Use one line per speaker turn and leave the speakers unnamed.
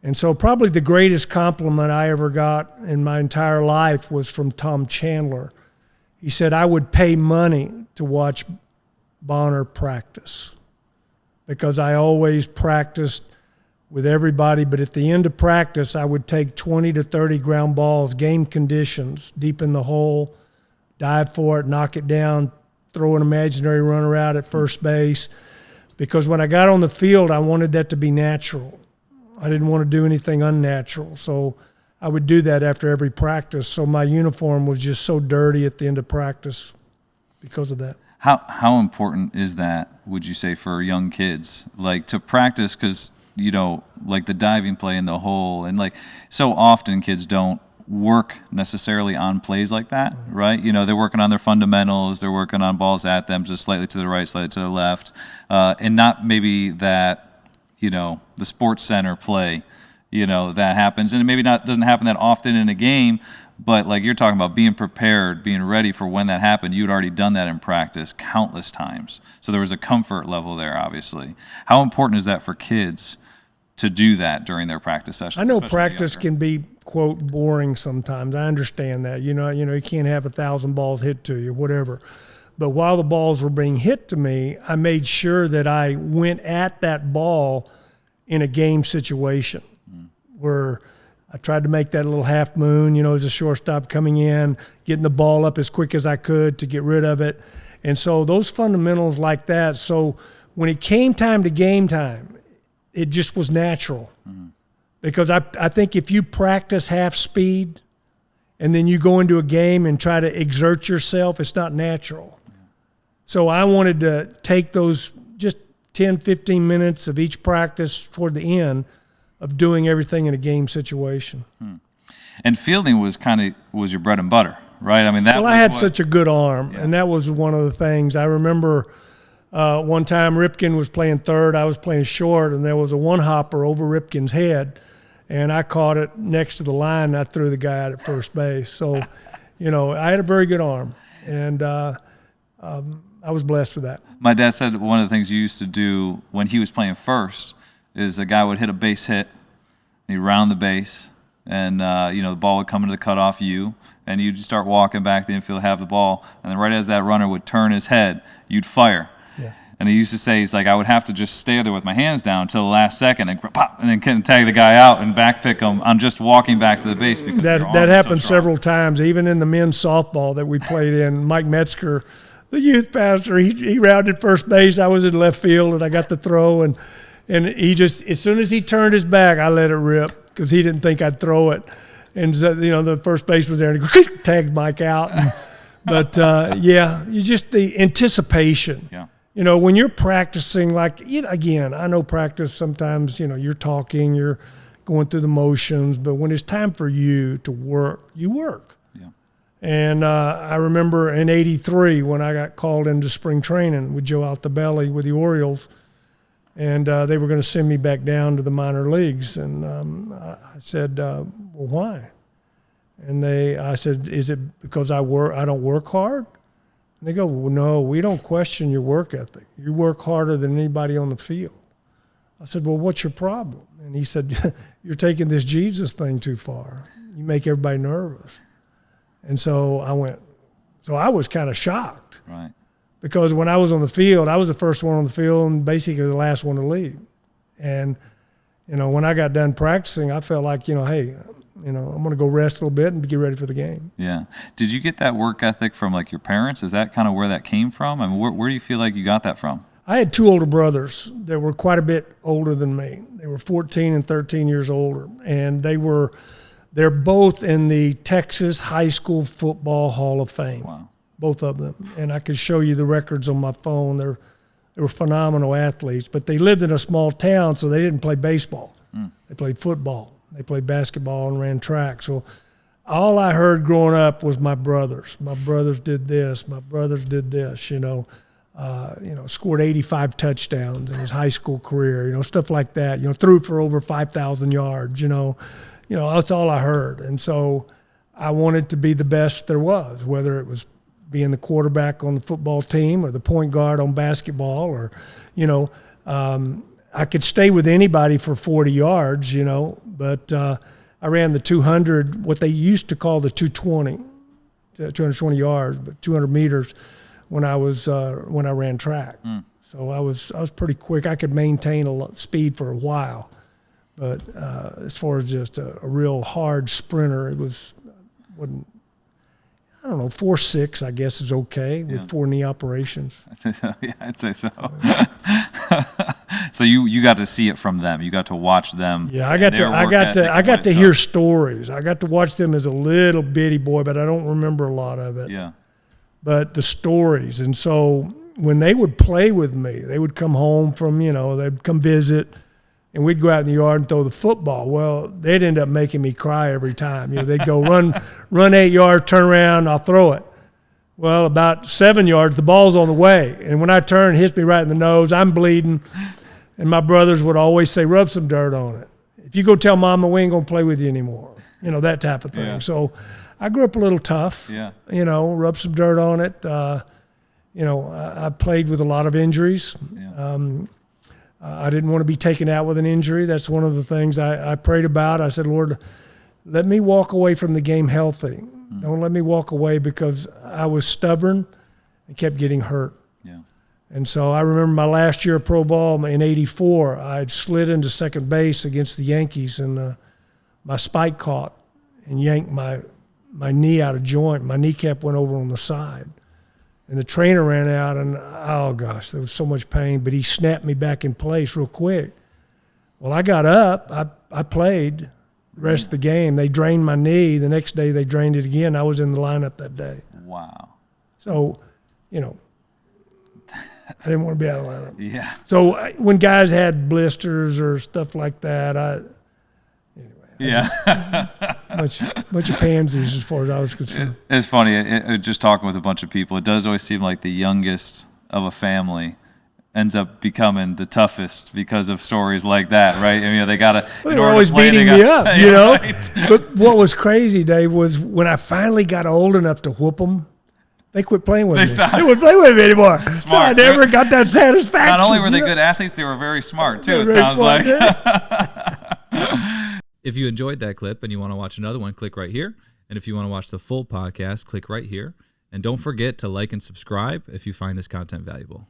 And so probably the greatest compliment I ever got in my entire life was from Tom Chandler. He said, I would pay money to watch Bonner practice because I always practiced with everybody, but at the end of practice, I would take 20 to 30 ground balls, game conditions, deep in the hole, dive for it, knock it down, throw an imaginary runner out at first base. Because when I got on the field, I wanted that to be natural. I didn't want to do anything unnatural. So I would do that after every practice. So my uniform was just so dirty at the end of practice because of that.
How important is that, would you say, for young kids? Like to practice, because, you know, like the diving play in the hole, and like so often kids don't work necessarily on plays like that, right? You know, they're working on their fundamentals, they're working on balls at them just slightly to the right, slightly to the left, and not maybe that, you know, the sports center play, you know, that happens, and it maybe doesn't happen that often in a game, but like you're talking about being prepared, being ready for when that happened, you'd already done that in practice countless times. So there was a comfort level there, obviously. How important is that for kids to do that during their practice sessions?
I know practice can be, quote, boring sometimes. I understand that. You know, you can't have 1,000 balls hit to you, whatever. But while the balls were being hit to me, I made sure that I went at that ball in a game situation where I tried to make that little half moon, you know, as a shortstop coming in, getting the ball up as quick as I could to get rid of it. And so those fundamentals like that. So when it came time to game time, it just was natural. Because I think if you practice half speed and then you go into a game and try to exert yourself, it's not natural. So I wanted to take those just 10, 15 minutes of each practice toward the end of doing everything in a game situation.
And fielding was your bread and butter, right? I mean, that. Well,
I had such a good arm, and that was one of the things. I remember one time Ripken was playing third, I was playing short, and there was a one-hopper over Ripken's head, and I caught it next to the line, and I threw the guy out at first base. So, you know, I had a very good arm, and I was blessed with that.
My dad said one of the things you used to do when he was playing first is a guy would hit a base hit, and he'd round the base, and you know, the ball would come into the cutoff you, and you'd start walking back the infield, have the ball, and then right as that runner would turn his head, you'd fire.
Yeah.
And he used to say, he's like, I would have to just stay there with my hands down until the last second and pop, and then kind of tag the guy out and backpick him on just walking back to the base. Because
that happened several times, even in the men's softball that we played in. Mike Metzger, the youth pastor, he rounded first base. I was in left field, and I got the throw, and he just, as soon as he turned his back, I let it rip because he didn't think I'd throw it. And so, you know, the first base was there, and he tagged Mike out. But yeah, you just the anticipation.
Yeah.
You know, when you're practicing, like, again, I know practice sometimes, you know, you're talking, you're going through the motions, but when it's time for you to work, you work.
Yeah.
And I remember in '83 when I got called into spring training with Joe Altobelli with the Orioles, and they were going to send me back down to the minor leagues. And I said, well, why? And I said, is it because I don't work hard? And they go, well, no, we don't question your work ethic. You work harder than anybody on the field. I said, well, what's your problem? And he said, you're taking this Jesus thing too far. You make everybody nervous. And so I was kind of shocked.
Right.
Because when I was on the field, I was the first one on the field and basically the last one to leave. And, you know, when I got done practicing, I felt like, you know, hey, you know, I'm going to go rest a little bit and get ready for the game.
Yeah. Did you get that work ethic from, like, your parents? Is that kind of where that came from? I mean, where do you feel like you got that from?
I had two older brothers that were quite a bit older than me. They were 14 and 13 years older. And they're both in the Texas High School Football Hall of Fame.
Wow.
Both of them. And I could show you the records on my phone. They were phenomenal athletes, but they lived in a small town, so they didn't play baseball. They played football. They played basketball and ran track. So all I heard growing up was my brothers. My brothers did this. My brothers did this, you know, scored 85 touchdowns in his high school career, you know, stuff like that, you know, threw for over 5,000 yards, you know, that's all I heard. And so I wanted to be the best there was, whether it was being the quarterback on the football team or the point guard on basketball or, you know, I could stay with anybody for 40 yards, you know, but I ran the 200, what they used to call the 220, 220 yards, but 200 meters when I ran track. So I was pretty quick. I could maintain speed for a while, but as far as just a real hard sprinter, it wasn't. I don't know, 4.6, I guess, is okay with 4 knee operations.
I'd say so. Yeah, I'd say so. So you got to see it from them. You got to watch them.
Yeah, I got to hear stories. I got to watch them as a little bitty boy, but I don't remember a lot of it.
Yeah.
But the stories, and so when they would play with me, they would come home from, they'd come visit, and we'd go out in the yard and throw the football. Well, they'd end up making me cry every time. They'd go run 8 yards, turn around, I'll throw it. Well, about 7 yards, the ball's on the way. And when I turn, it hits me right in the nose. I'm bleeding. And my brothers would always say, rub some dirt on it. If you go tell Mama, we ain't going to play with you anymore. That type of thing.
Yeah.
So I grew up a little tough.
Yeah.
Rub some dirt on it. I played with a lot of injuries.
Yeah.
I didn't want to be taken out with an injury. That's one of the things I prayed about. I said, Lord, let me walk away from the game healthy. Don't let me walk away because I was stubborn and kept getting hurt.
Yeah.
And so I remember my last year of pro ball in '84, I had slid into second base against the Yankees, and my spike caught and yanked my knee out of joint. My kneecap went over on the side. And the trainer ran out, and oh gosh, there was so much pain, but he snapped me back in place real quick. Well, I got up, I played the rest of the game. They drained my knee. The next day they drained it again. I was in the lineup that day.
Wow.
So, I didn't want to be out of the lineup.
Yeah.
So when guys had blisters or stuff like that, bunch of pansies as far as I was concerned.
It's funny. Just talking with a bunch of people, it does always seem like the youngest of a family ends up becoming the toughest because of stories like that, right? I mean, they got to.
Well, they're always beating me up, Right. But what was crazy, Dave, was when I finally got old enough to whoop them, they quit playing with me. They wouldn't play with me anymore.
Smart.
So I never got that satisfaction.
Not only were they good athletes, they were very smart too. It sounds like.
If you enjoyed that clip and you want to watch another one, click right here. And if you want to watch the full podcast, click right here. And don't forget to like and subscribe if you find this content valuable.